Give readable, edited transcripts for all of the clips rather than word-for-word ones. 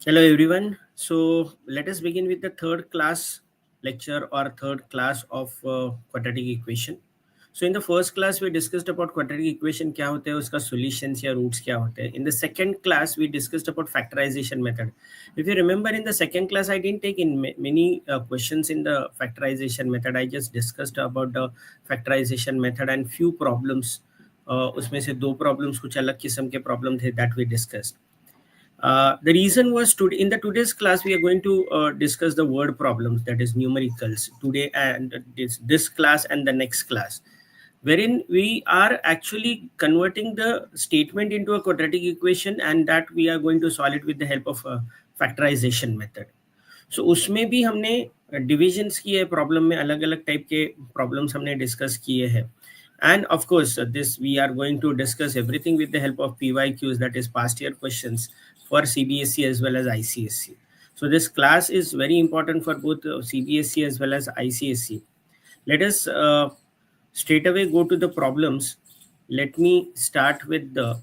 Hello everyone. So let us begin with the third class lecture or third class of quadratic equation. So in the first class we discussed about quadratic equation क्या होते हैं उसका solutions या roots क्या होते हैं. In the second class we discussed about factorization method. If you remember in the second class I didn't take in many questions in the factorization method. I just discussed about the factorization method and few problems. उसमें से दो problems कुछ अलग किस्म के problem थे that we discussed. The reason was in the today's class we are going to discuss the word problems, that is numericals, today and this class and the next class, wherein we are actually converting the statement into a quadratic equation and that we are going to solve it with the help of a factorization method. So उसमें भी हमने divisions किए, problem में अलग अलग type के problems हमने discuss किए हैं. And of course, this we are going to discuss everything with the help of PYQs, that is past year questions for CBSE as well as ICSE. So this class is very important for both CBSE as well as ICSE. Let us straight away go to the problems. Let me start with the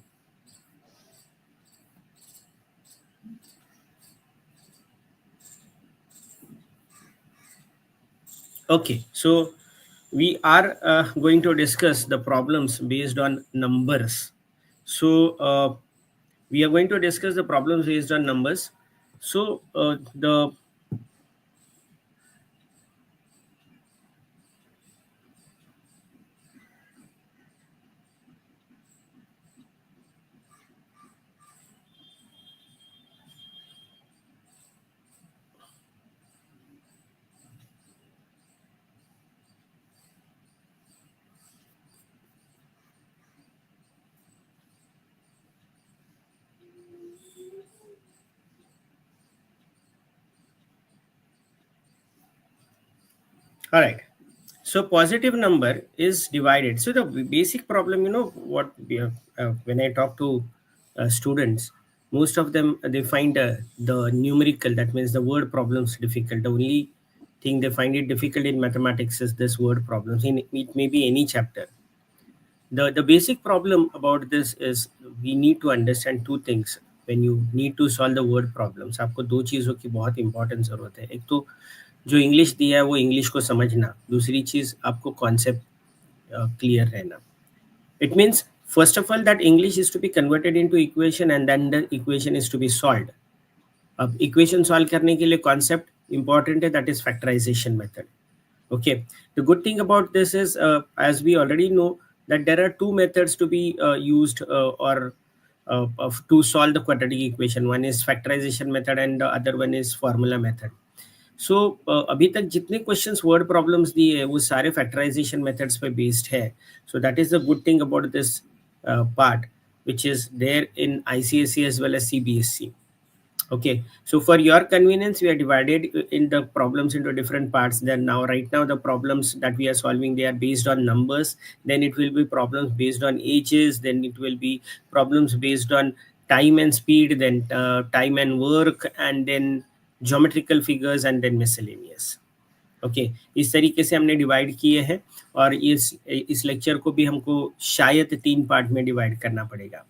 okay. So we are going to discuss the problems based on numbers. So we are going to discuss the problems based on numbers. So the all right. So positive number is divided. So the basic problem, what we have, when I talk to students, most of them they find the numerical, that means the word problems, difficult. The only thing they find it difficult in mathematics is this word problems. In it may be any chapter. The basic problem about this is we need to understand two things when you need to solve the word problems. आपको दो चीज़ों की बहुत important ज़रूरत है. एक तो जो इंग्लिश दिया है वो इंग्लिश को समझना, दूसरी चीज़ आपको कॉन्सेप्ट क्लियर रहना. It means first of all that English is to be converted into equation and then the equation is to be solved. अब इक्वेशन सॉल्व करने के लिए कॉन्सेप्ट इंपॉर्टेंट है, that is factorisation method. Okay, the good thing about this is as we already know that there are two methods to be used or to solve the quadratic equation. One is factorization method and the other one is formula method. So अभी तक जितने questions word problems दिए हैं वो सारे factorization methods पे based है. So that is the good thing about this part which is there in ICSE as well as CBSE. Okay, so for your convenience we are divided in the problems into different parts. Then now right now the problems that we are solving, they are based on numbers, then it will be problems based on ages, then it will be problems based on time and speed, then time and work, and then geometrical figures, and then miscellaneous. Okay इस तरीके से हमने divide किए हैं और इस lecture को भी हमको शायद 3 पार्ट में डिवाइड करना पड़ेगा.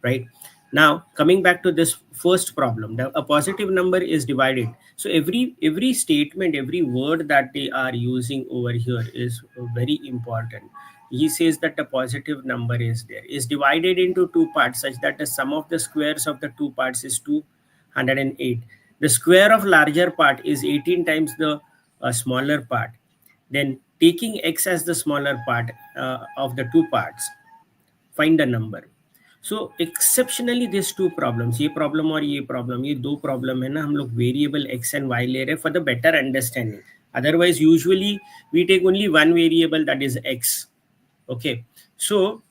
Right now coming back to this first problem, a positive number is divided. So every statement, every word that they are using over here is very important. He says that the positive number is divided into two parts such that the sum of the squares of the two parts is 208. The square of larger part is 18 times the smaller part. Then taking x as the smaller part of the two parts, find the number. So exceptionally this two problems, ये problem और ये problem, ये दो problem है ना, हम लोग variable x and Y ले रहे हैं for the better understanding. Otherwise usually we take only one variable, that is X. Okay, so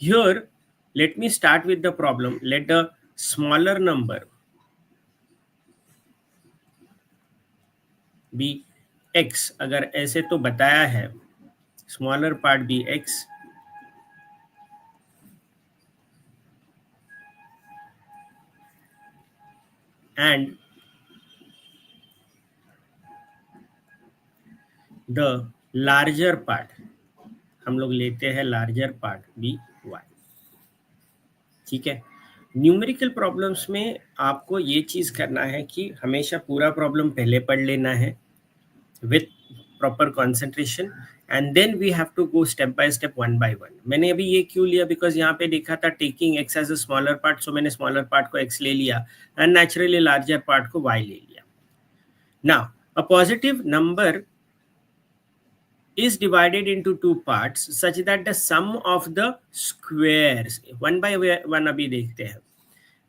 here let me start with the problem. Let the smaller number be x. अगर ऐसे तो बताया है, smaller part be x and the larger part हम लोग लेते हैं larger part be y. ठीक है, न्यूमेरिकल प्रॉब्लम्स में आपको ये चीज़ करना है कि हमेशा पूरा प्रॉब्लम पहले पढ़ लेना है with proper concentration and then we have to go step by step one by one. मैंने अभी ये क्यों लिया, बिकॉज यहाँ पे देखा था taking x as a smaller part, so मैंने स्मॉलर पार्ट को x ले लिया एंड नेचुरली लार्जर पार्ट को y ले लिया. Now a positive number is divided into two parts such that the sum of the squares, one by one अभी देखते हैं,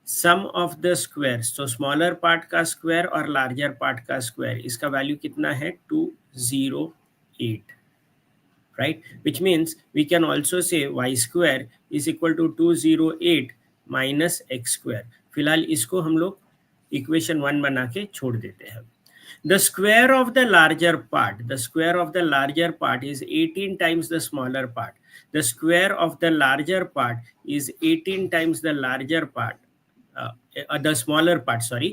सम ऑफ द स्क्वायर, तो स्मॉलर पार्ट का स्क्वायर और larger part का स्क्वायर, इसका वैल्यू कितना है 208, right, which means we can also say Y square is equal to 208 minus X square. फिलहाल इसको हम लोग इक्वेशन 1 बना के छोड़ देते हैं. The square of the larger part, the square of the larger part is 18 times the smaller part. The square of the larger part is 18 times the larger part, the smaller part, sorry.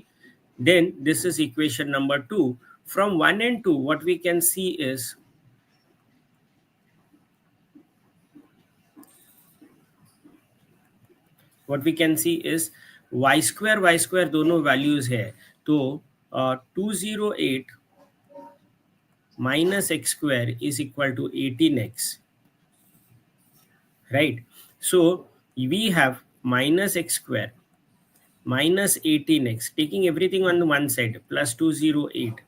Then this is equation number 2. From 1 and 2, what we can see is y square दोनों values है, तो 208 minus x square is equal to 18x, right? So we have minus x square minus 18x, taking everything on the one side, plus 208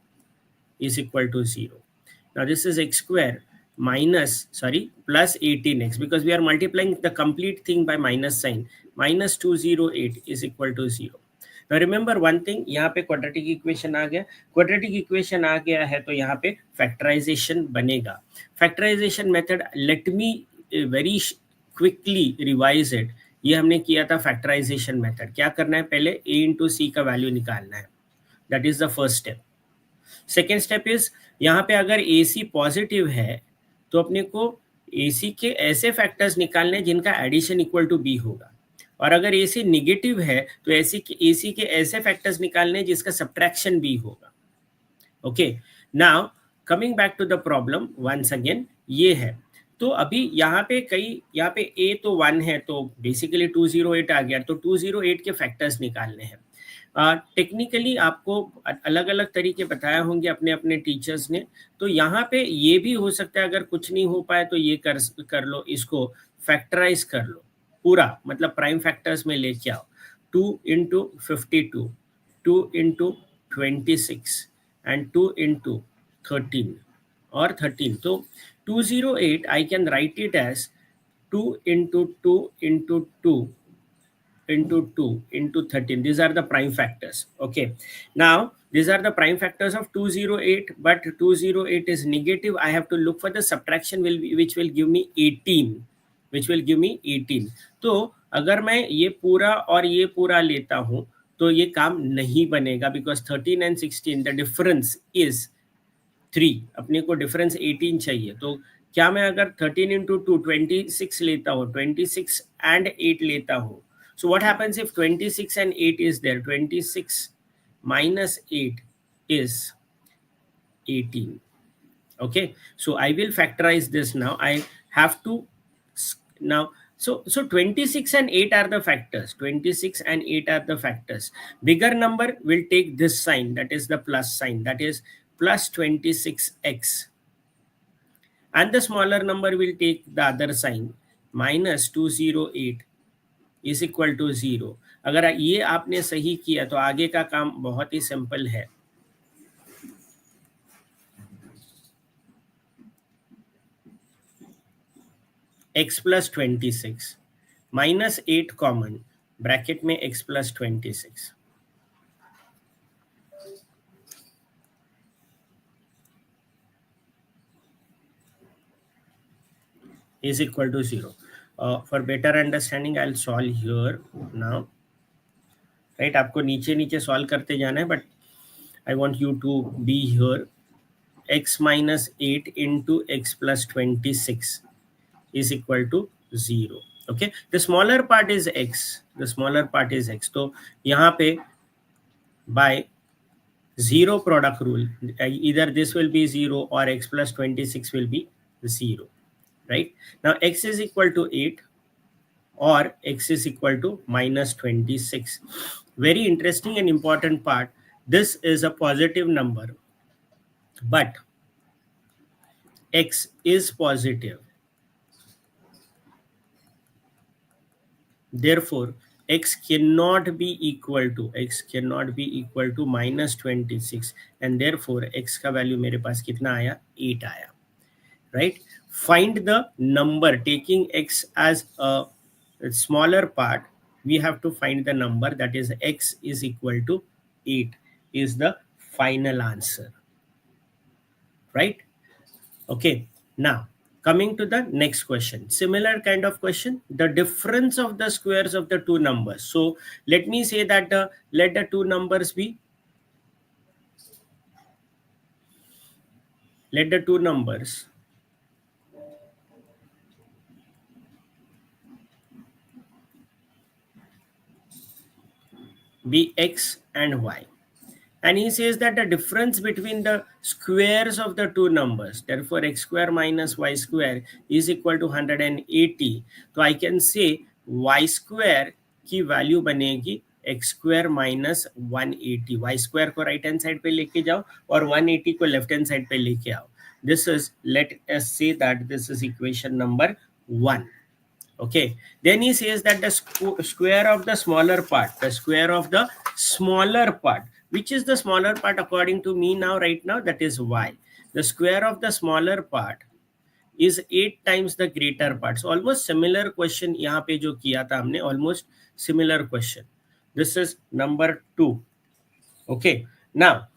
is equal to 0. Now this is x square plus 18x, because we are multiplying the complete thing by minus sign, minus 208 is equal to 0. Now remember one thing, यहाँ पे quadratic equation आ गया. Quadratic equation आ गया है तो यहाँ पे factorisation बनेगा. Factorisation method, let me very quickly revise it. ये हमने किया था फैक्टराइजेशन मेथड. क्या करना है, पहले a इंटू सी का वैल्यू निकालना है, that is the first step. Second step is, यहाँ पे अगर ए सी पॉजिटिव है तो अपने को ए सी के ऐसे फैक्टर्स निकालने जिनका एडिशन इक्वल टू बी होगा, और अगर ए सी निगेटिव है तो ए सी के ऐसे फैक्टर्स निकालने जिसका सब्ट्रैक्शन बी होगा. Okay, now coming back to the problem once again, ये है. तो अभी यहाँ पे ए तो 1 है, तो बेसिकली 208 आ गया, तो 208 के फैक्टर्स निकालने हैं. टेक्निकली आपको अलग अलग तरीके बताया होंगे अपने अपने टीचर्स ने. तो यहाँ पे ये भी हो सकता है, अगर कुछ नहीं हो पाए तो ये कर लो, इसको फैक्टराइज कर लो पूरा, मतलब प्राइम फैक्टर्स में लेके आओ. 2 इंटू 52, 2 इंटू 26 एंड 2 इंटू 13 और 13. तो 208 I can write it as 2 into 2 into 2 into 2 into 13. These are the prime factors. Okay, now these are the prime factors of 208, but 208 is negative. I have to look for the subtraction which will give me 18, तो अगर मैं ये पूरा और ये पूरा लेता हूं तो ये काम नहीं बनेगा, because 13 and 16 the difference is 3. अपने को डिफरेंस 18 चाहिए. तो क्या मैं अगर 13 into 2 26 लेता हूँ, 26 and 8 लेता हूँ, so what happens if 26 and 8 is there? 26 minus 8 is 18. Okay, so I will factorize this now. I have to now, so 26 and 8 are the factors. 26 and 8 are the factors. Bigger number will take this sign, that is the plus sign, that is plus 26x, and the smaller number will take the other sign, minus 208 is equal to 0. अगर ये आपने सही किया तो आगे का काम बहुत ही सिंपल है. x plus 26 minus 8 common, bracket में x plus 26 is equal to 0. For better understanding, I'll solve here now. Right, आपको नीचे नीचे सॉल्व करते जाना है, but I want you to be here. X minus 8 into x plus 26 is equal to 0. Okay, the smaller part is x. तो यहाँ पे by 0 product rule, either this will be 0 or x plus 26 will be 0. Right, now x is equal to 8 or x is equal to minus 26. Very interesting and important part. This is a positive number, but x is positive. Therefore, x cannot be equal to minus 26, and therefore x का value मेरे पास कितना आया, 8 आया. Right? Find the number taking x as a smaller part. We have to find the number, that is x is equal to 8 is the final answer. Right? Okay. Now coming to the next question, similar kind of question, the difference of the squares of the two numbers. So let me say that let the two numbers be x and y, and he says that the difference between the squares of the two numbers, therefore x square minus y square is equal to 180. So I can say y square की value बनेगी x square minus 180. y square को right hand side पे लेके जाओ और 180 को left hand side पे लेके आओ. This is, let us say that this is equation number 1. Okay, then he says that the square of the smaller part, which is the smaller part according to me now, right now, that is y. The square of the smaller part is 8 times the greater part. So almost similar question यहाँ पे जो किया था हमने, almost similar question. This is number 2. Okay, now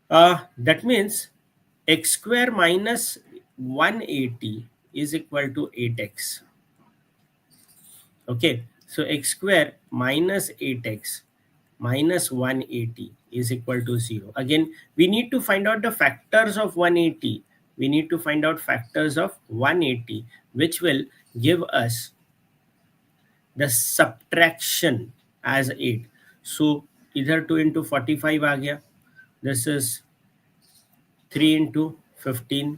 that means x square minus 180 is equal to 8x. Okay, so x square minus 8x minus 180 is equal to 0. Again, we need to find out the factors of 180. We need to find out factors of 180, which will give us the subtraction as 8. So either 2 into 45 आ गया. This is 3 into 15.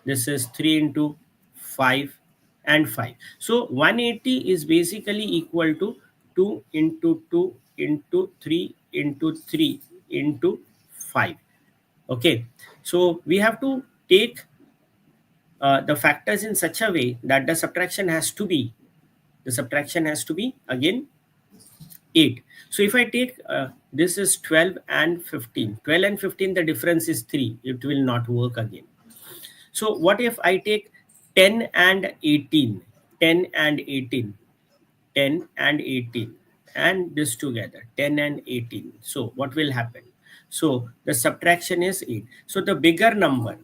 This is 3 into 5 and 5. So 180 is basically equal to 2 into 2 into 3 into 3 into 5. Okay, so we have to take the factors in such a way that the subtraction has to be again 8. So if I take this is 12 and 15, the difference is 3, it will not work again. So what if I take 10 and 18, and this together, 10 and 18. So what will happen? So the subtraction is 8. So the bigger number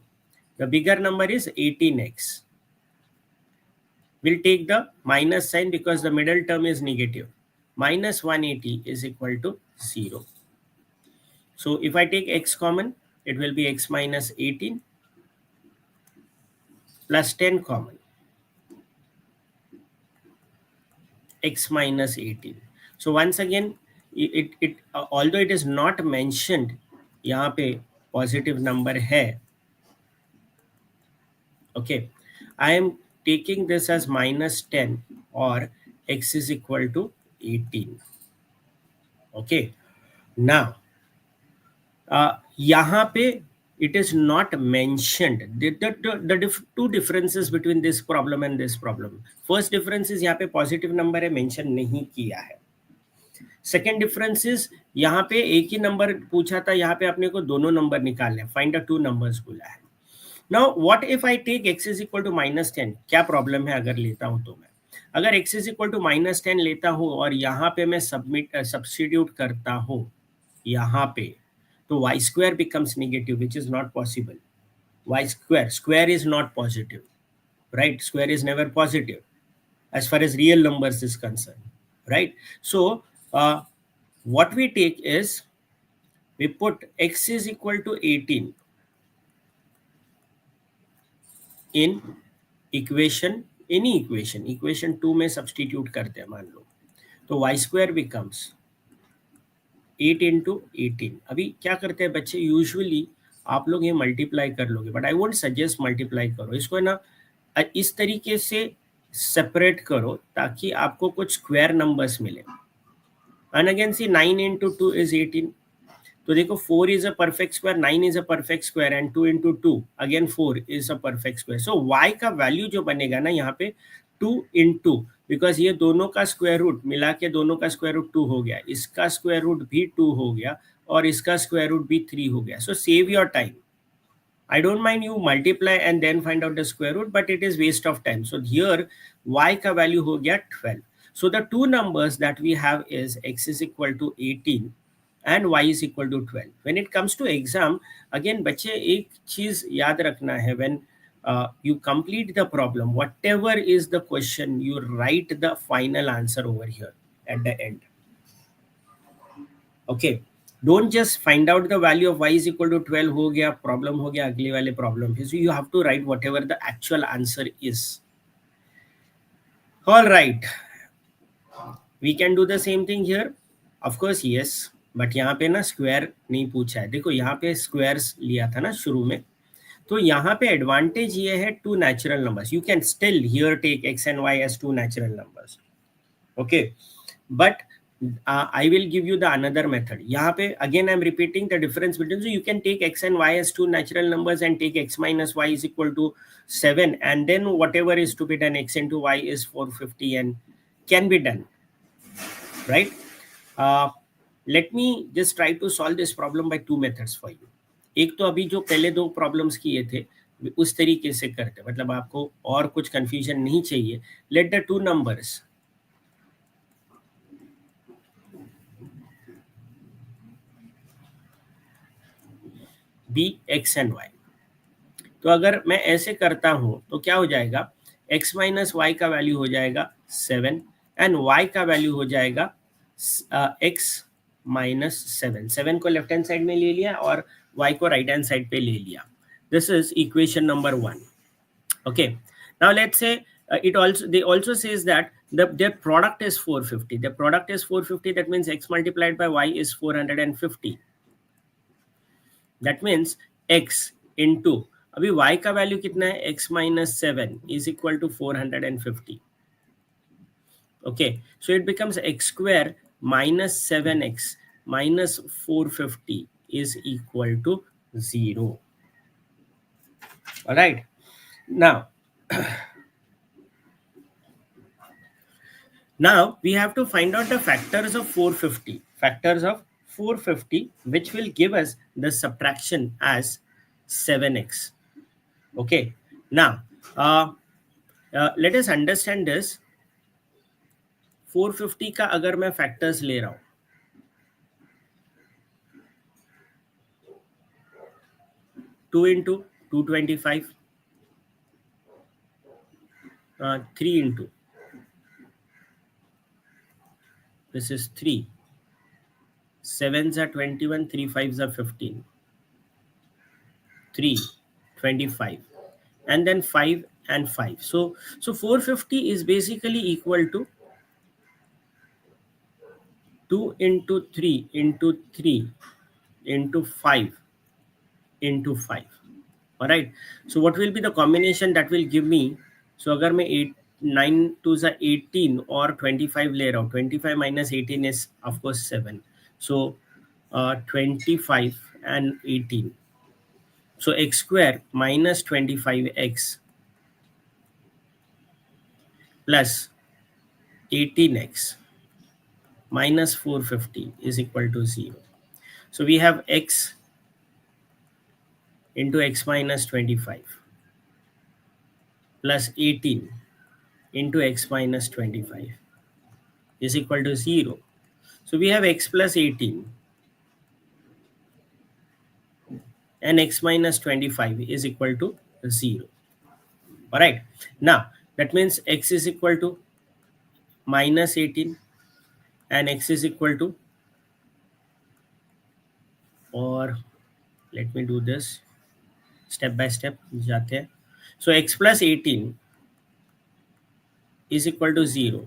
is 18x. We'll take the minus sign because the middle term is negative. Minus 180 is equal to 0. So if I take x common, it will be x minus 18 plus 10 common, x minus 18. So once again, it although it is not mentioned यहाँ पे positive number है, okay, I am taking this as minus 10 or x is equal to 18. Okay, now यहाँ पे it is not mentioned the two differences between this problem and this problem. First difference is यहाँ पे positive number है, mention नहीं किया है. Second difference is यहाँ पे एक ही नंबर पूछा था, यहाँ पे अपने को दोनों नंबर निकालने, फाइंड द टू नंबर्स बोला है. Now what if I take x is equal to minus 10. क्या प्रॉब्लम है अगर लेता हूं तो मैं, अगर x is equal to minus 10 लेता हूं और यहाँ पे मैं सब्स्टिट्यूट करता हूं यहाँ पे, तो y square becomes negative, which is not possible. Y square is not positive, right? Square is never positive as far as real numbers is concerned, right? So what we take is we put x is equal to 18 in equation, any equation 2 में substitute करते हैं मान लो, तो y square becomes 8 into 18. अभी क्या करते हैं बच्चे, यूजुअली आप लोग ये मल्टीप्लाई कर लोगे, but I won't suggest multiply करो इसको, है ना. इस तरीके से सेपरेट करो ताकि आपको कुछ स्क्वायर नंबर्स मिले. And again see 9 into 2 is 18. तो देखो 4 is a perfect square, 9 is a perfect square and 2 into 2 again 4 is a perfect square. So y का वैल्यू जो बनेगा ना यहाँ पे 2 into, बिकॉज ये दोनों का स्क्वायर रूट मिला के दोनों का स्क्वायर रूट 2 हो गया, इसका स्क्वायर रूट भी 2 हो गया और इसका स्क्वायर रूट भी 3 हो गया. सो save your time. I don't mind you multiply and then find out the square root, but it is waste of time. So here y का value हो गया 12. So the two numbers that we have is x is equal to 18 and y is equal to 12. When it comes to exam, again बच्चे एक चीज याद रखना है, when you complete the problem, whatever is the question, you write the final answer over here at the end. Okay, don't just find out the value of y is equal to 12 हो गया, problem हो गया, अगले वाले problem. So you have to write whatever the actual answer is. All right, we can do the same thing here. Of course yes, but यहाँ पे ना square नहीं पूछा है. देखो यहाँ पे स्क्वायर्स लिया था ना शुरू में, तो यहाँ पे एडवांटेज ये है two natural numbers. You can still here take x and y as two natural numbers. Okay, but I will give you the another method. यहाँ पे again I am repeating the difference between, so you can take x and y as two natural numbers and take x minus y is equal to 7, and then whatever is to be done, x into y is 450 and can be done, right? Let me just try to solve this problem by two methods for you. एक तो अभी जो पहले दो problems किए थे उस तरीके से करते, मतलब आपको और कुछ कंफ्यूजन नहीं चाहिए. Let the two numbers be X and Y. तो अगर मैं ऐसे करता हूं तो क्या हो जाएगा, x माइनस वाई का वैल्यू हो जाएगा 7 एंड y का वैल्यू हो जाएगा x माइनस 7. 7 को लेफ्ट हैंड साइड में ले लिया और y को राइट हैंड साइड पे ले लिया. This is equation number 1. Okay, now let's say it also, they also says that their product is 450. Their product is 450, that means x multiplied by y is 450. That means x into, अभी y का value कितना है, x minus 7 is equal to 450. Okay, so it becomes x square minus 7x minus 450 is equal to 0. All right, now now we have to find out the factors of 450. Factors of 450 which will give us the subtraction as 7x. Okay, now let us understand this. 450 का अगर मैं factors ले रहा हूं, 2 into 225, 3 into, this is 3, 7s are 21, 3 5s are 15, 3, 25, and then 5 and 5. So 450 is basically equal to 2 into 3 into 3 into 5 into 5. All right, so what will be the combination that will give me? So अगर मैं 9 to 18 और 25 ले रहा हूँ, 25 minus 18 is of course 7. So 25 and 18. So x square minus 25x plus 18x minus 450 is equal to 0. So we have x into x minus 25 plus 18 into x minus 25 is equal to 0. So we have x plus 18 and x minus 25 is equal to 0. All right, now that means x is equal to minus 18 and x is equal to, or let me do this step by step जाते हैं. So x plus 18 is equal to 0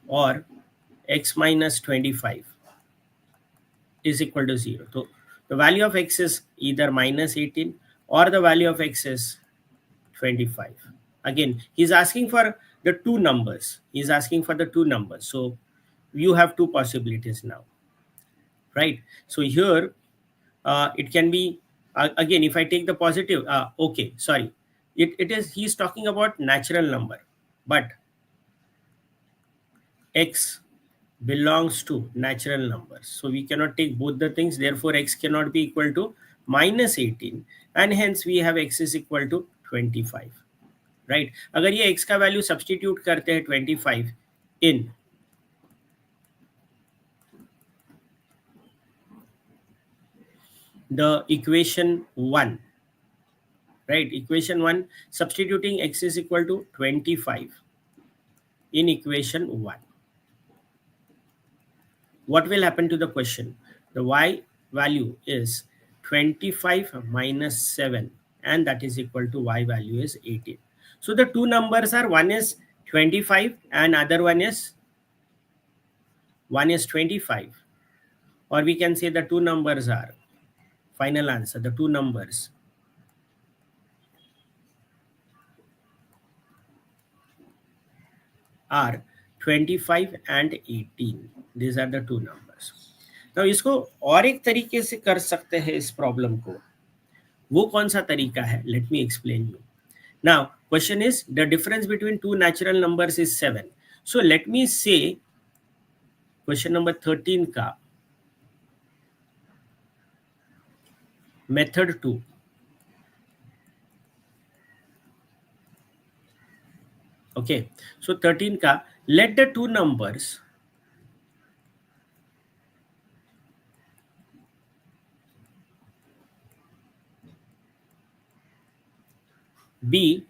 or x minus 25 is equal to 0. So the value of x is either minus 18 or the value of x is 25. Again, he's asking for the two numbers. He's asking for the two numbers. So you have two possibilities now, right? So here it can be again, if I take the positive, okay, sorry, it is, he's talking about natural number, but x belongs to natural numbers, so we cannot take both the things, therefore x cannot be equal to minus 18, and hence we have x is equal to 25, right? अगर ये x का value substitute करते हैं 25 in the equation 1, right? Equation 1, substituting x is equal to 25 in equation 1, what will happen to the question? The y value is 25 minus 7, and that is equal to y value is 18. So the two numbers are, one is 25 and other one is 25, or we can say the two numbers are, final answer, the two numbers are 25 and 18. These are the two numbers. Now इसको और एक तरीके से कर सकते हैं इस problem को, वो कौन सा तरीका है? Let me explain you. Now question is, the difference between two natural numbers is 7. So let me say question number 13 का method 2. Okay, so 13 का, let the two numbers be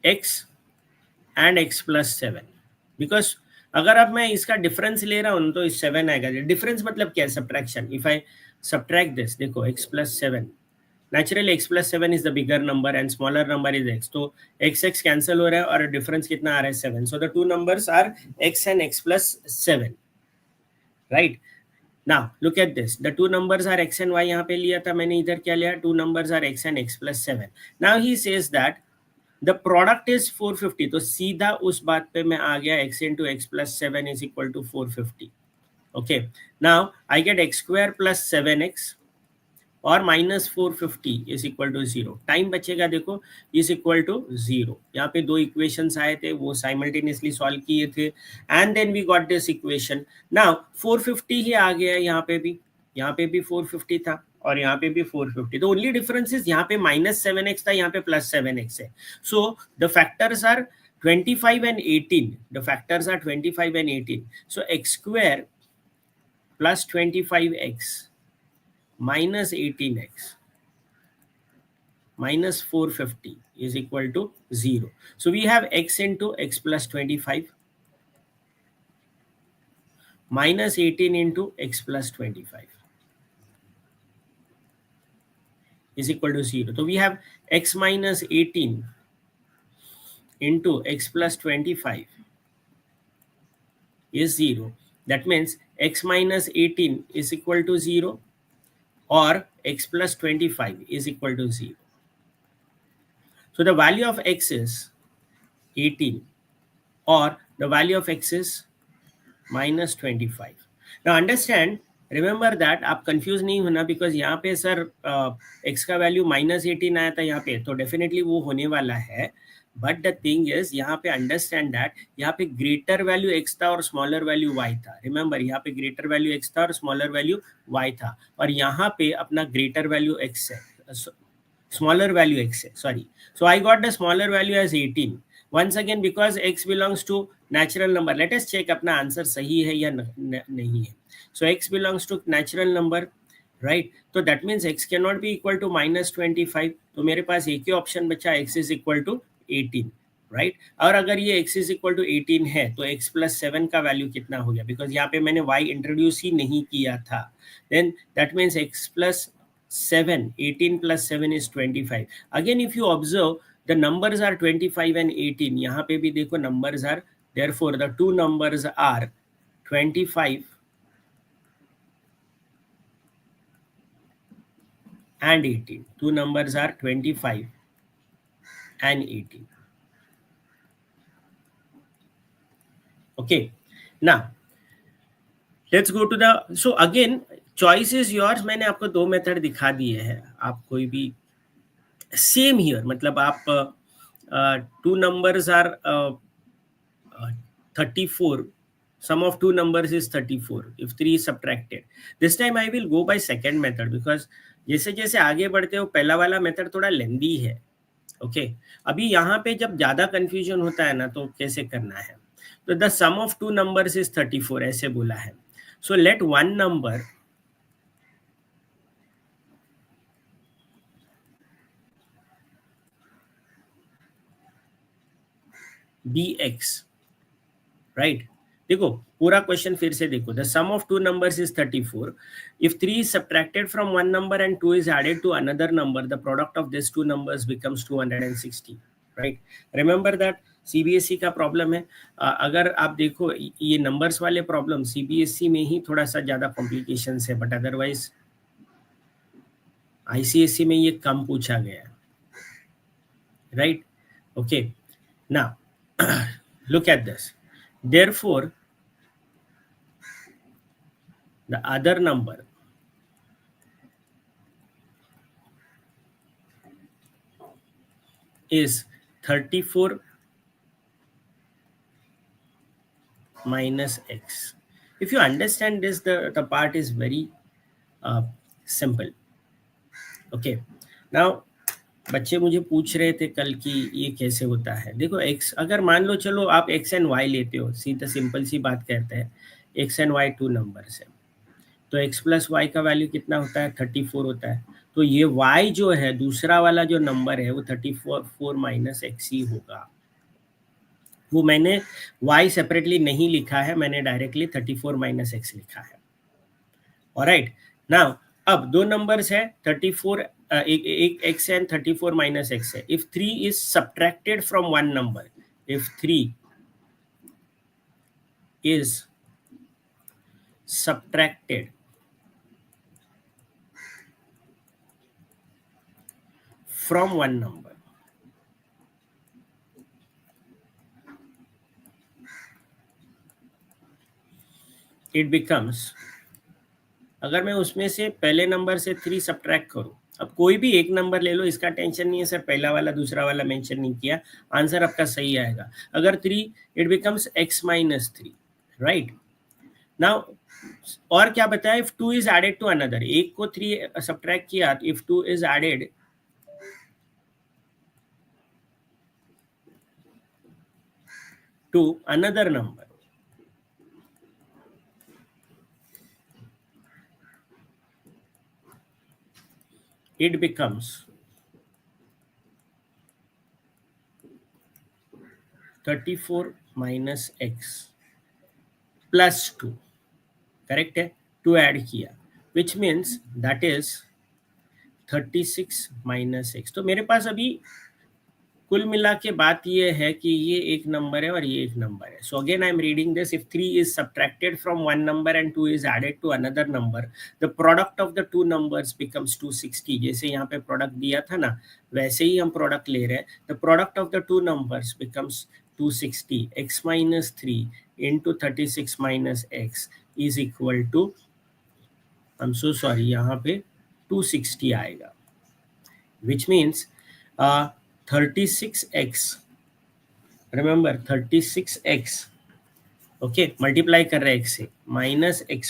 x and x plus 7, because अगर अब मैं इसका difference ले रहा हूं तो इस 7 आएगा. डिफरेंस मतलब क्या है? Subtraction. If I subtract this, देखो x plus 7, naturally x plus 7 is the bigger number and smaller number is x, तो x cancel हो रहा है और डिफरेंस कितना आ रहा है? 7. so the two numbers are x and x plus 7, right? Now look at this, the two numbers are x and y, यहाँ पे लिया था मैंने, इधर क्या लिया? two numbers are x and x plus 7. now he says that the product is 450, तो सीधा उस बात पे मैं आ गया, x into x plus 7 is equal to 450. okay, now I get x square plus 7x और minus 450 is equal to 0. Time बचेगा, देखो, इज इक्वल टू 0. यहाँ पे दो इक्वेशंस आए थे, वो साइमल्टेनियसली सॉल्व किए थे, and then we got this equation. Now 450 ही आ गया है, यहाँ पे भी 450 था और यहाँ पे भी 450. द ओनली डिफरेंस इज यहाँ पे माइनस 7x था, यहाँ पे प्लस 7x है. So the factors are 25 and 18. The factors are 25 and 18. So x square plus 25x minus 18x minus 450 is equal to 0. So we have x into x plus 25 minus 18 into x plus 25 is equal to 0. So we have x minus 18 into x plus 25 is 0. That means x minus 18 is equal to 0 or x plus 25 is equal to 0. So the value of x is 18 or the value of x is minus 25. Now understand, remember that आप confuse नहीं होना, because यहाँ पे sir x का value minus 18 आया था यहाँ पे, तो डेफिनेटली वो होने वाला है. बट द थिंग इज, यहाँ पे अंडरस्टैंड दैट यहाँ पे ग्रेटर वैल्यू x था और स्मॉलर वैल्यू y था. रिमेंबर, यहाँ पे ग्रेटर वैल्यू x था और स्मॉलर वैल्यू y था, और यहाँ पे अपना ग्रेटर वैल्यू x है, smaller value x है, sorry. So I got the smaller value as 18. Once again, because x belongs to natural number, let us check अपना आंसर सही है या नहीं है. So x belongs to natural number, right? तो that means x cannot be equal to minus 25. तो मेरे पास एक ही ऑप्शन बचा, x is equal to 18, right? और अगर ये x is equal to 18 है तो x plus 7 का वैल्यू कितना हो गया? बिकॉज यहाँ पे मैंने y इंट्रोड्यूस ही नहीं किया था. Then that means x plus 7, 18 plus 7 is 25. Again, if you observe, the numbers are 25 and 18. यहाँ पे भी देखो numbers are, therefore the two numbers are 25 and 18. Two numbers are 25 and 18. Okay, now let's go to the, so again choice is yours. मैंने आपको दो method दिखा दिए हैं, आप कोई भी सेम हियर, मतलब आप two numbers are 34, sum of two numbers is 34 if 3 is subtracted. This time I will go by second method because जैसे जैसे आगे बढ़ते हो पहला वाला मेथड थोड़ा लेंदी है. ओके अभी यहाँ पे जब ज्यादा कंफ्यूजन होता है ना तो कैसे करना है, तो the sum of two numbers is 34 ऐसे बोला है. So let one number be X, right. देखो पूरा क्वेश्चन फिर से देखो. The sum of two numbers is 34. If 3 is subtracted from one number and 2 is added to another number, the product of these two numbers becomes 260, right. Remember that CBSE का problem है. अगर आप देखो ये numbers वाले problem CBSE में ही थोड़ा सा ज्यादा कॉम्प्लिकेशंस है, बट अदरवाइज आईसीएसई में ये कम पूछा गया है, right. Okay now look at this. Therefore, the other number is 34 minus x. If you understand this, the part is very simple. Okay. Now, बच्चे मुझे पूछ रहे थे कल कि ये कैसे होता है. देखो x, अगर मान लो चलो आप x एंड y लेते हो, सीधा सिंपल सी बात करते हैं, x and y two numbers है, तो x प्लस वाई का वैल्यू कितना होता है 34 होता है. तो ये y जो है दूसरा वाला जो नंबर है वो 34 माइनस एक्स ही होगा. वो मैंने y सेपरेटली नहीं लिखा है, मैंने डायरेक्टली 34 माइनस एक्स लिखा है. ऑलराइट. नाउ अब दो नंबर्स है 34, एक x एंड 34 माइनस एक्स है. If 3 is subtracted from one number, if 3 is subtracted from one number, it becomes, अगर मैं उसमें से पहले नंबर से 3 सब्ट्रैक्ट करूं, अब कोई भी एक नंबर ले लो, इसका टेंशन नहीं है सर, पहला वाला दूसरा वाला मेंशन नहीं किया, आंसर आपका सही आएगा. अगर 3, it becomes x minus 3, right. Now और क्या बताया, if 2 is added to another, एक को 3 सब्ट्रैक्ट किया, if 2 is added to another number, it becomes 34 minus x plus 2, correct है, 2 ऐड किया, which means that is 36 minus X. तो मेरे पास अभी कुल मिला के बात ये है कि ये एक नंबर है और ये एक नंबर है. So again I am reading this. If 3 is subtracted from one number and 2 is added to another number, the product of the two numbers becomes 260. जैसे यहाँ पे प्रोडक्ट दिया था ना, वैसे ही हम प्रोडक्ट ले रहे हैं. The product of the two numbers becomes 260. x minus 3 into 36 minus x is equal to, I'm so sorry, यहाँ पे 260 आएगा, which means 36x, remember 36x, okay, multiply कर रहे हैं x से, माइनस एक्स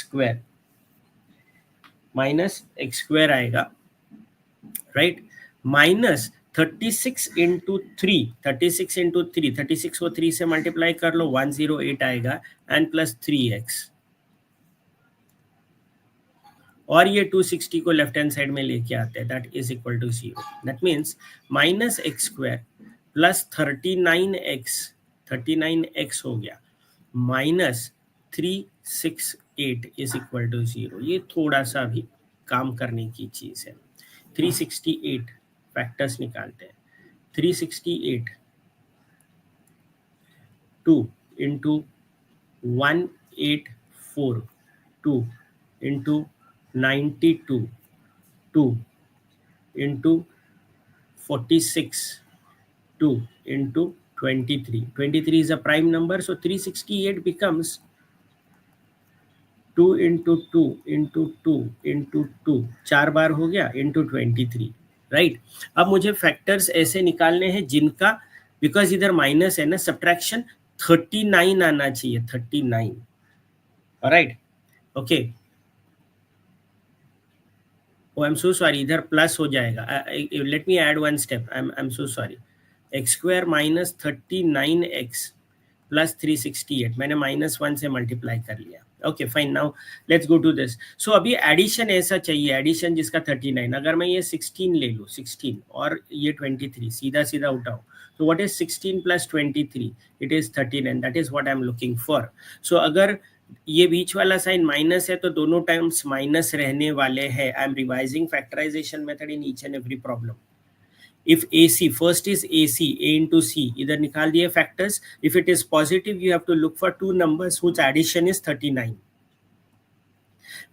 स्क्वायर आएगा, राइट. माइनस 36 इंटू 3, 36 इंटू 3, 36 को 3 से मल्टीप्लाई कर लो, 108 आएगा, एंड प्लस 3x, और ये 260 को लेफ्ट हैंड साइड में लेके आते हैं, that is equal to 0. That means minus X square plus 39x हो गया, माइनस 368 इज इक्वल टू 0. ये थोड़ा सा भी काम करने की चीज है. 368 फैक्टर्स निकालते हैं. 368 2 into 184 2 into 92 2 into 46 2 into 23. 23 is a prime number, so 368 becomes 2 into 2 into 2 into 2, 4 बार हो गया, into 23, राइट। अब मुझे फैक्टर्स ऐसे निकालने हैं जिनका, बिकॉज इधर माइनस है ना, सब्ट्रैक्शन 39 आना चाहिए, 39, right, okay. Oh, I'm so sorry, इधर प्लस हो जाएगा, let me add one step, I am so sorry. X square minus 39x plus 368, मैंने -1 से मल्टीप्लाई कर लिया, okay fine. Now let's go to this. So अभी एडिशन ऐसा चाहिए, एडिशन जिसका 39, अगर मैं ये 16 ले लूँ, 16 और ये 23 सीधा सीधा उठाऊँ, तो what is 16 plus 23, it is 39, that is what I am looking for. So अगर ये बीच वाला साइन माइनस है तो दोनों टाइम्स माइनस रहने वाले हैं। I am revising factorisation method in each and every problem. If AC, first is AC, A into C, इधर निकाल दिए factors. If it is positive, you have to look for two numbers whose addition is 39.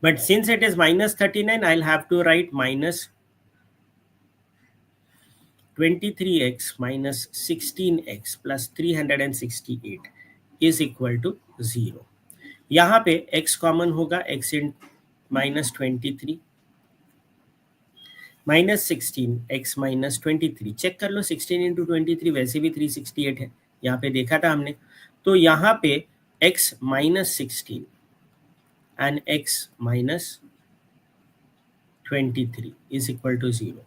But since it is minus 39, I'll have to write minus 23x minus 16x plus 368 is equal to 0. यहाँ पे x common होगा, x in minus 23 minus 16 x minus 23, check कर लो, 16 into 23 वैसे भी 368 है, यहाँ पे देखा था हमने। तो यहाँ पे x minus 16 and x minus 23 is equal to 0।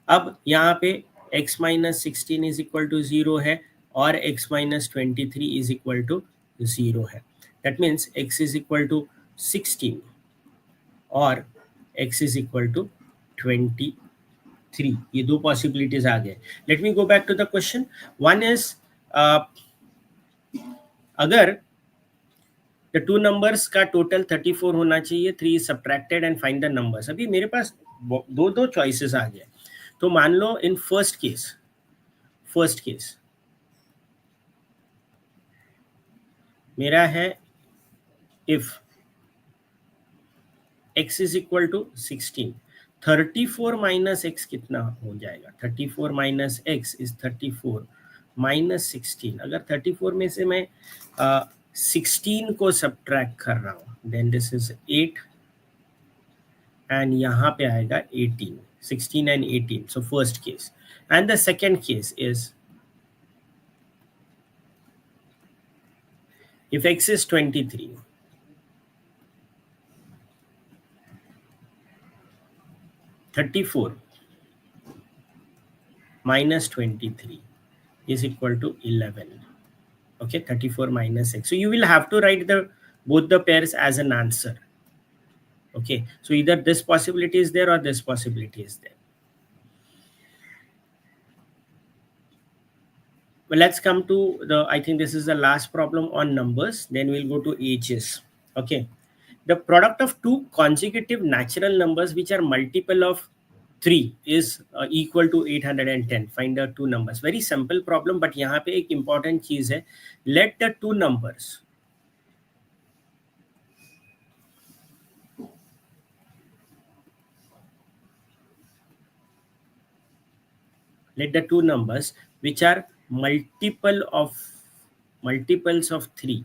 अब यहाँ पे x minus 16 is equal to 0 है और x minus 23 is equal to 0 है। That means x is equal to 16 और x इज इक्वल टू 23। ये दो पॉसिबिलिटीज आ गए। Let me go back to the question. One is अगर द टू नंबर्स का टोटल 34 होना चाहिए, 3 is subtracted and find the numbers. अभी मेरे पास दो चॉइसेस आ गए। तो मान लो इन फर्स्ट केस मेरा है if x is equal to 16, 34 minus X कितना हो जाएगा, 34 माइनस एक्स इज 34 माइनस 16। अगर 34 में से मैं 16 को सब्ट्रैक्ट कर रहा हूँ, देन दिस इज 8 एंड यहाँ पे आएगा 18, 16 and 18। So first case. And the second case is if x is 23, 34 minus 23 is equal to 11. Okay, 34 minus x. So you will have to write both the pairs as an answer. Okay, so either this possibility is there or this possibility is there. Well, let's come to I think this is the last problem on numbers. Then we'll go to ages. Okay, the product of two consecutive natural numbers which are multiple of 3 is equal to 810. Find the two numbers. Very simple problem, but यहाँ पे एक important चीज है. Let the two numbers which are multiples of 3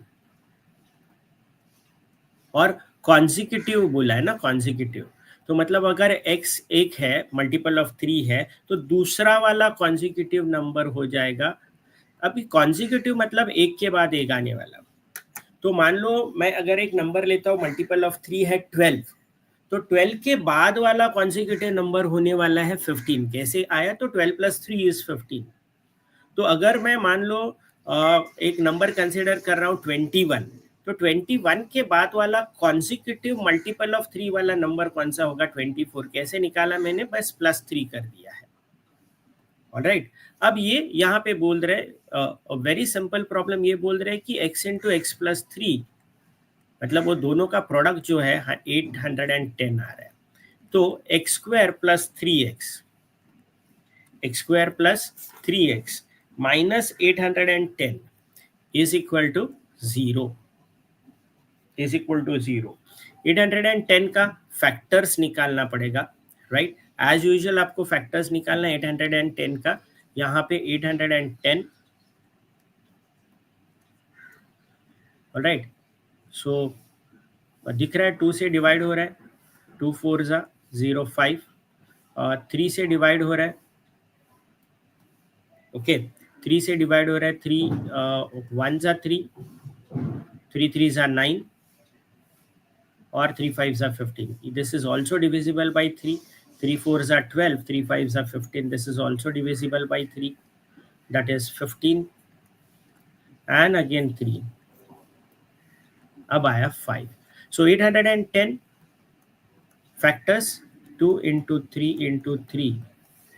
और consecutive बोला है ना, consecutive. तो मतलब अगर x एक है, मल्टीपल ऑफ 3 है, तो दूसरा वाला कॉन्जिक्यूटिव नंबर हो जाएगा। अभी कॉन्जिक्यूटिव मतलब एक के बाद एक आने वाला। तो मान लो मैं अगर एक नंबर लेता हूँ, मल्टीपल ऑफ 3 है 12, तो 12 के बाद वाला कॉन्जिक्यूटिव नंबर होने वाला है 15। कैसे आया, तो 12 प्लस 3 इज 15। तो अगर मैं मान लो एक नंबर कंसिडर कर रहा हूँ 21, तो 21 के बाद वाला कॉन्सिक्यूटिव मल्टीपल ऑफ 3 वाला नंबर कौन सा होगा, 24। कैसे निकाला मैंने, बस +3 कर दिया है। ऑलराइट, अब ये यहाँ पे बोल रहे वेरी सिंपल प्रॉब्लम, ये बोल रहे हैं कि x इंटू एक्स प्लस 3, मतलब वो दोनों का प्रोडक्ट जो है 810 आ रहा है। तो x square plus 3x minus 810 is equal to 0, 810 का फैक्टर्स निकालना पड़ेगा, राइट। एज यूजुअल आपको फैक्टर्स निकालना है 810 का। यहाँ पे 810 ऑलराइट, सो दिख रहा है 2 से डिवाइड हो रहा है, 2 4 ज़ा 0 5, 3 से डिवाइड हो रहा है, ओके 3 से डिवाइड हो रहा है, 3 1 ज़ा 3, 3 3 ज़ा 9 और 3 5 ज़ा 15. This is also divisible by 3. 3 4 ज़ा 12, 3 5 ज़ा 15. This is also divisible by 3. That is 15 and again 3. अब आया 5. So 810 factors 2 into 3 into 3.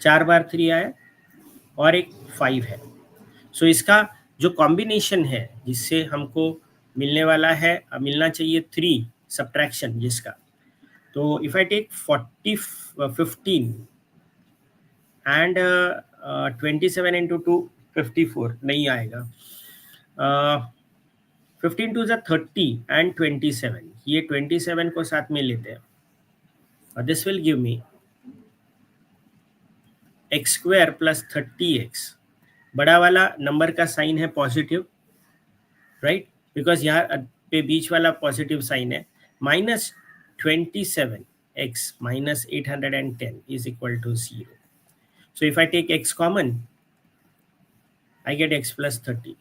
4 बार 3 आया और एक 5 है. So इसका जो कॉम्बिनेशन है जिससे हमको मिलने वाला है, मिलना चाहिए 3 सब्ट्रैक्शन जिसका, तो if I take 15 and 27 into 2 54 नहीं आएगा. 15 टू ज़ा 30 एंड 27, ये 27 को साथ में लेते हैं और this will give me x square plus 30x. बड़ा वाला नंबर का साइन है पॉजिटिव, राइट, बिकॉज यहाँ पे बीच वाला पॉजिटिव साइन है. Minus 27x minus 810 is equal to 0. So if I take x common, I get x plus 30.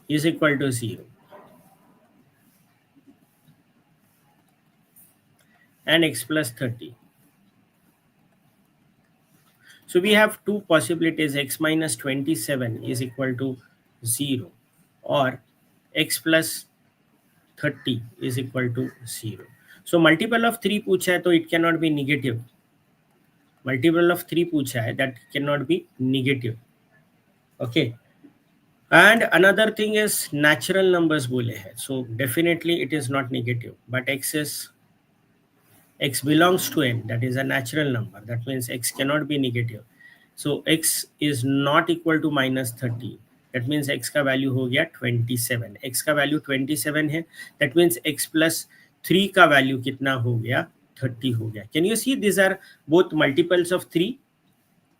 Is equal to 0. And x plus 30. So we have two possibilities, x minus 27 is equal to 0 or x plus 30 is equal to 0. So multiple of 3 पूछा है तो it cannot be negative. Multiple of 3 पूछा है, that cannot be negative. Okay. And another thing is natural numbers बोले हैं. So definitely it is not negative. But x belongs to n, that is a natural number. That means x cannot be negative. So x is not equal to minus 30. That means x का value हो गया 27. x का value 27 है. That means x plus 3 का value कितना हो गया, 30 हो गया. Can you see these are both multiples of 3,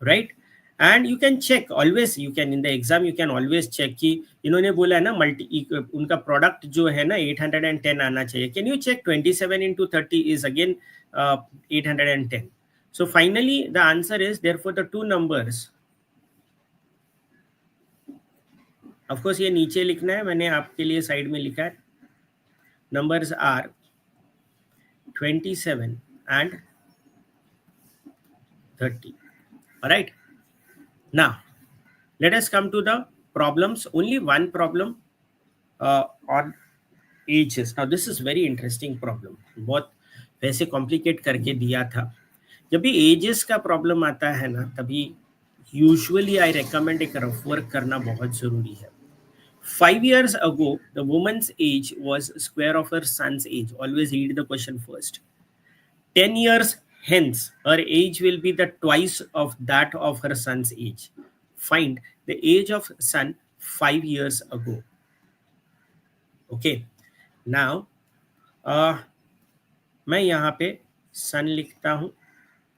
right? And you can check always, you can in the exam you can always check कि इन्होंने बोला है ना उनका प्रोडक्ट जो है ना 810 आना चाहिए. Can you check 27 into 30 is again 810. So finally the answer is, therefore the two numbers, of course ये नीचे लिखना है, मैंने आपके लिए साइड में लिखा है, numbers are 27 and 30. All right, now let us come to the problems. Only one problem on ages. Now this is very interesting problem. बहुत वैसे कॉम्प्लिकेट करके दिया था. जब भी एजेस का प्रॉब्लम आता है ना, तभी यूजुअली आई रेकमेंड एक रफ वर्क करना बहुत जरूरी है. 5 years ago the woman's age was square of her son's age. Always read the question first. 10 years hence her age will be the twice of that of her son's age. Find the age of son 5 years ago. Okay, now मैं यहाँ पे सन लिखता हूँ,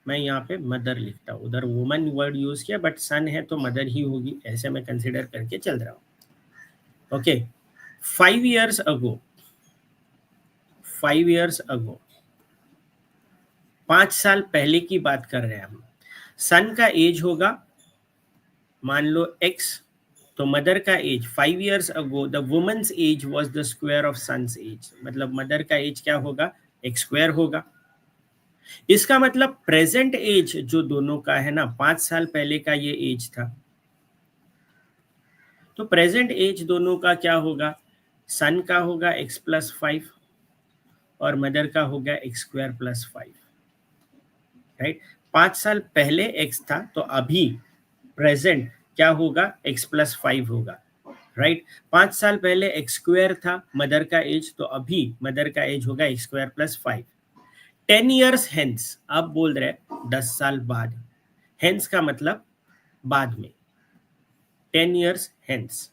मैं यहाँ पे mother लिखता हूँ. उधर वुमन वर्ड यूज किया बट सन है तो मदर ही होगी, ऐसे मैं कंसिडर करके चल रहा हूँ. Okay, 5 years ago, 5 years ago, 5 साल पहले की बात कर रहे हैं हम. सन का एज होगा मान लो x, तो मदर का age 5 years ago the women's age was the square of son's age. मतलब मदर का एज क्या होगा, x स्क्वायर होगा. इसका मतलब प्रेजेंट एज जो दोनों का है ना, 5 साल पहले का ये एज था, तो प्रेजेंट एज दोनों का क्या होगा, सन का होगा x प्लस 5 और मदर का होगा x स्क्वायर प्लस 5, राइट. 5 साल पहले x था तो अभी प्रेजेंट क्या होगा, x प्लस 5 होगा, राइट. 5 साल पहले x स्क्वायर था मदर का एज, तो अभी मदर का एज होगा x square plus 5. 10 years hence, अब बोल रहे 10 साल बाद, hence का मतलब बाद में, 10 years hence.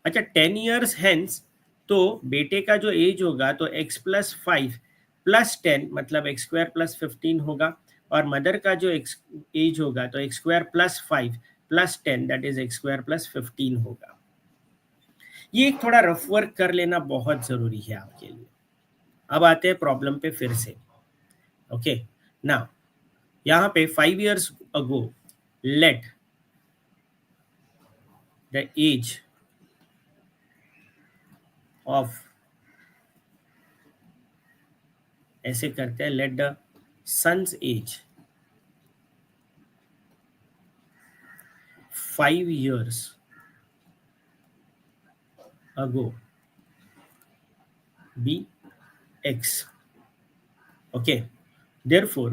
अच्छा, 10 years hence तो बेटे का जो एज होगा तो x प्लस 5 प्लस 10 मतलब x स्क्वायर प्लस 15 होगा. और मदर का जो एज होगा तो x square plus 5 plus 10 that is x square plus 15 होगा। ये एक थोड़ा रफ वर्क कर लेना बहुत जरूरी है आपके लिए। अब आते हैं प्रॉब्लम पे फिर से। ओके नाउ यहाँ पे 5 years ago let the age of, ऐसे करते हैं, let the son's age 5 years ago be x। Okay therefore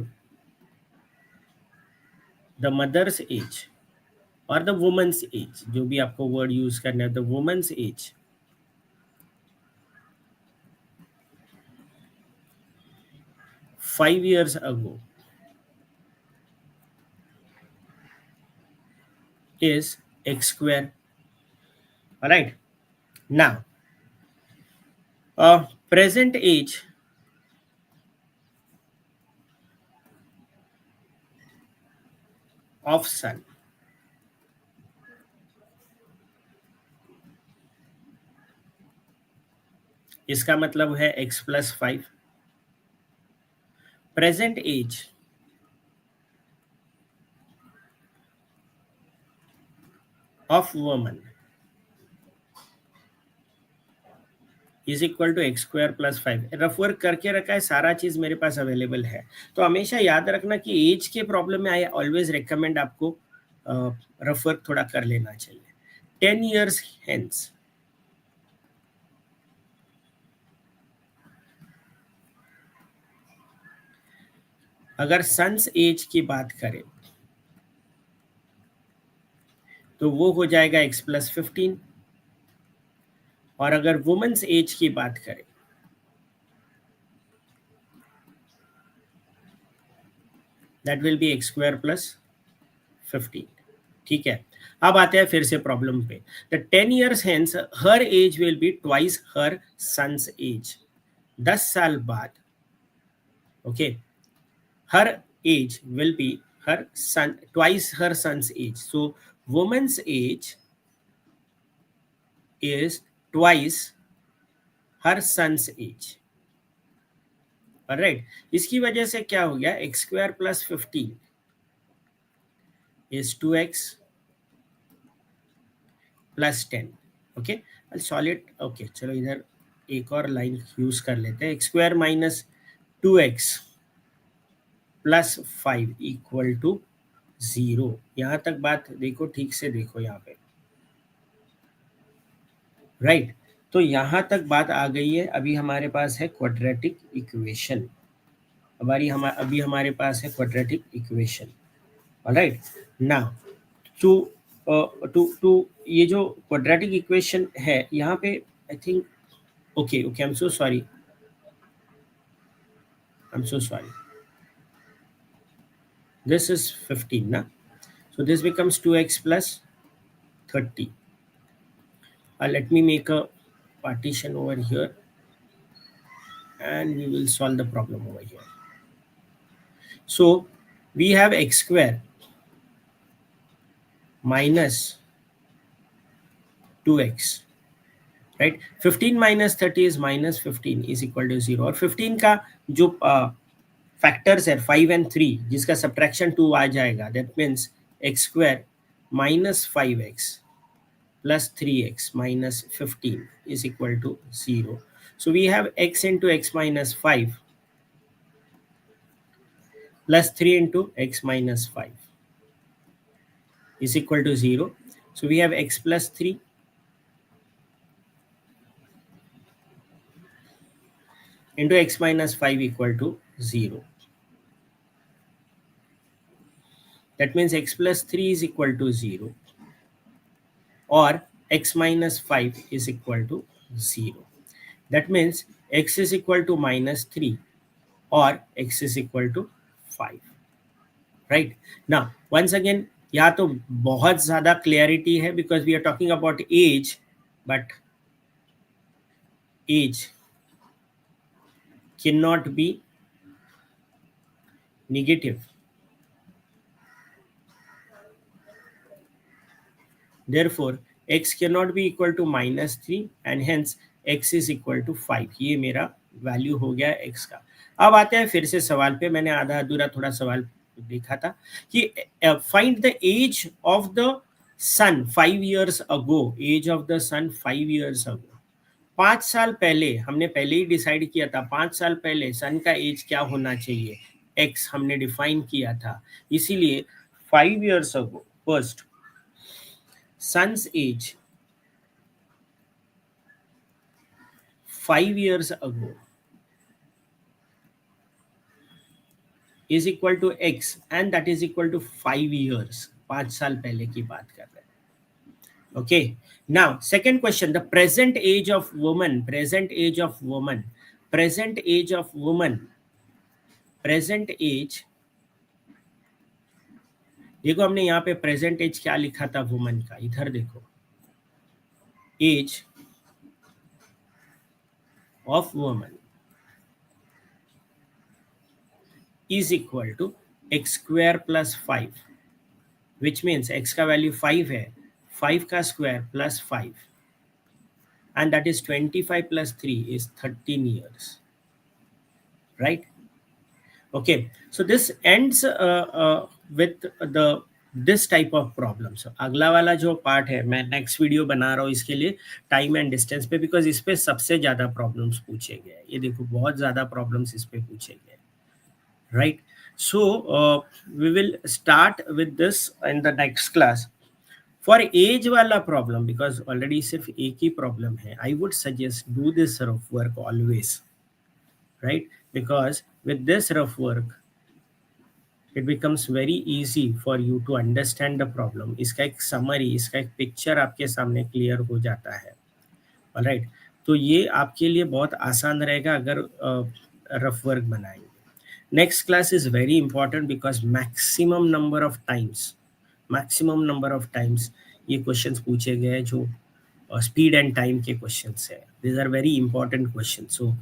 the mother's age और द वुमेन्स एज, जो भी आपको वर्ड यूज करना है, the women's age 5 years ago is x square। Alright, now present age of son, इसका मतलब है x plus 5। Present age of woman is equal to X square plus 5। Rough work करके रखा है, सारा चीज मेरे पास अवेलेबल है। तो हमेशा याद रखना कि एज के प्रॉब्लम में आई ऑलवेज रिकमेंड आपको रफ वर्क थोड़ा कर लेना चाहिए। 10 years हेंस अगर सन्स एज की बात करें तो वो हो जाएगा x प्लस 15, और अगर वुमेन्स एज की बात करें that will be x square plus 15। ठीक है, अब आते हैं फिर से प्रॉब्लम पे। The 10 years hence her age will be twice her son's age. 10 साल बाद okay her age will be her son twice her son's age, so woman's age is twice her son's age। Right, इसकी वजह से क्या हो गया, X square plus 15 is 2x plus 10। Okay solid, okay चलो इधर एक और लाइन यूज कर लेते हैं, X square minus 2x plus 5 equal to 0। यहां तक बात देखो, ठीक से देखो यहाँ पे, राइट तो यहां तक बात आ गई है। अभी हमारे पास है क्वाड्रेटिक इक्वेशन, अभी हमारे पास है quadratic equation. Alright now to to ये जो क्वाड्रेटिक इक्वेशन है यहाँ पे, I think okay okay I am so sorry, I am so sorry, this is 15 na, so this becomes 2x plus 30। Let me make a partition over here and we will solve the problem over here। So we have x square minus 2x, राइट। 15 minus 30 is minus 15 is equal to 0, और 15 का जो factors है 5 and 3 जिसका subtraction 2 आ जाएगा, that means x square minus 5x plus 3x minus 15 is equal to 0। So we have x into x minus 5 plus 3 into x minus 5 is equal to 0. So we have x plus 3 into x minus 5 equal to 0. That means x plus 3 is equal to 0 or x minus 5 is equal to 0. That means x is equal to minus 3 or x is equal to 5. Right? Now, once again, या तो बहुत ज़्यादा clarity है because we are talking about age, but age cannot be negative Therefore, x cannot be equal to -3 and hence x is equal to 5. ये मेरा value हो गया x का. अब आते हैं फिर से सवाल पे. मैंने आधा अधूरा थोड़ा सवाल देखा था कि find the age of the son 5 years ago. Age of the son 5 years ago. 5 साल पहले हमने पहले ही डिसाइड किया था. 5 साल पहले सन का एज क्या होना चाहिए, x हमने डिफाइन किया था. इसीलिए 5 years ago first sun's age 5 years ago is equal to x and that is equal to 5 years. 5 साल पहले की बात कर रहे हैं. Okay, now second question, the present age of woman, present age of woman, present age of woman, present age. देखो हमने यहाँ पे प्रेजेंट एज क्या लिखा था वुमन का, इधर देखो, age of woman is equal to x square plus 5, which means x का वैल्यू 5 है, 5 का square plus 5 and that is 25 plus 3 is 13 years, right? Okay, so this ends with the this type of problem. So अगला वाला जो part है मैं next video बना रहा हूँ इसके लिए टाइम एंड डिस्टेंस पे, बिकॉज इस पे सबसे ज़्यादा प्रॉब्लम्स पूछे गए. ये देखो बहुत ज़्यादा प्रॉब्लम्स इस पे पूछे गए, right? So we will start with this in the next class. For age wala problem, because already सिर्फ एक ही problem है, I would suggest do this rough work always, right? Because with this rough work it becomes very easy for you to understand the problem. इसका एक summary, इसका एक picture आपके सामने clear हो जाता है. Alright, तो ये आपके लिए बहुत आसान रहेगा अगर rough work बनाएंगे. Next class is very important because maximum number of times ये questions पूछे गए जो speed and time के questions है. These are very important questions. So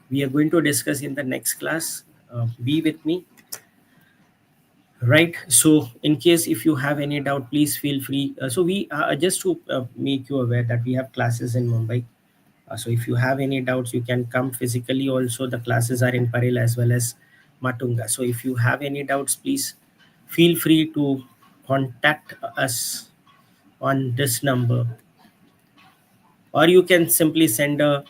we are going to discuss in the next class. Be with me. Right, so in case if you have any doubt, please feel free. So we just to make you aware that we have classes in Mumbai. So if you have any doubts, you can come physically also. The classes are in Parel as well as Matunga. So if you have any doubts, please feel free to contact us on this number, or you can simply send a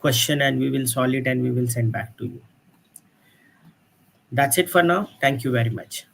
question and we will solve it and we will send back to you. That's it for now. Thank you very much.